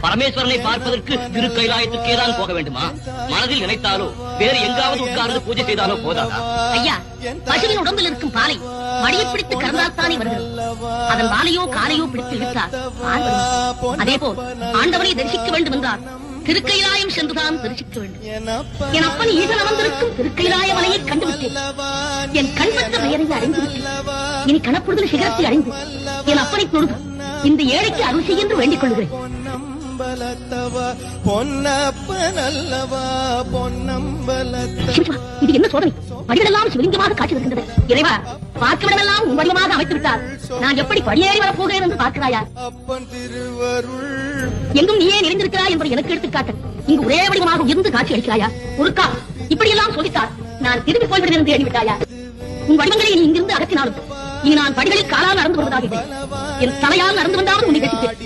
பரமேஸ்வரனை பார்ப்பதற்கு திருக்கைலாயத்துக்கே தான் போக வேண்டுமா? மனதில் நினைத்தாலோ வேறு எங்காவது உட்கார்ந்து பூஜை செய்தாலோ போதாதா? ஐயா, பசுவின் உடம்பில் இருக்கும் பாலை மடியை பிடித்து கறந்தால்தானே வருகிறது. அதன் வாலையோ காலையோ பிடித்து இழுத்தார். அதே போல் ஆண்டவனை தரிசிக்க வேண்டும் என்றால் திருக்கைலாயம் சென்றுதான் தரிசிக்க வேண்டும். என் அப்பன் ஈசன் அமர்ந்திருக்கும் திருக்கைலாய மலையை கண்டுவிட்டேன். என் கண்பற்ற பெயரை அறிந்துவிட்டேன். இனி கணப்பொழுது சிகரத்தை அடைந்து என் அப்பனை தொழுது இந்த ஏழைக்கு அருள் செய்ய என்று வேண்டிக் கொள்கிறேன். இது என்ன சோதனை? படிகளெல்லாம் சிவலிங்கமாக காட்சி வருகின்றது. இறைவா, பார்க்கவிடமெல்லாம் உன் வடிவமாக அமைத்து விட்டார். நான் எப்படி படியேறி வரப்போகிறேன் என்று பார்க்கிறாயா? எங்கும் நீயே நிறைந்திருக்கிறாய் என்பதை எனக்கு எடுத்துக்காட்டு. இங்கு ஒரே வடிவமாக உயர்ந்து காட்சி அளிக்கிறாயா? ஒருக்கா இப்படியெல்லாம் சொல்லித்தார். நான் திரும்பி போய்விடுவேன் என்று எண்ணிவிட்டாயா? உன் வடிவங்களை நீ இங்கிருந்து அகற்றினாலும் இனி நான் படிகளில் காலால் நடந்து வருவதாக என் தலையால் நடந்து வந்தாலும் உன்னை கட்டித்தேன்.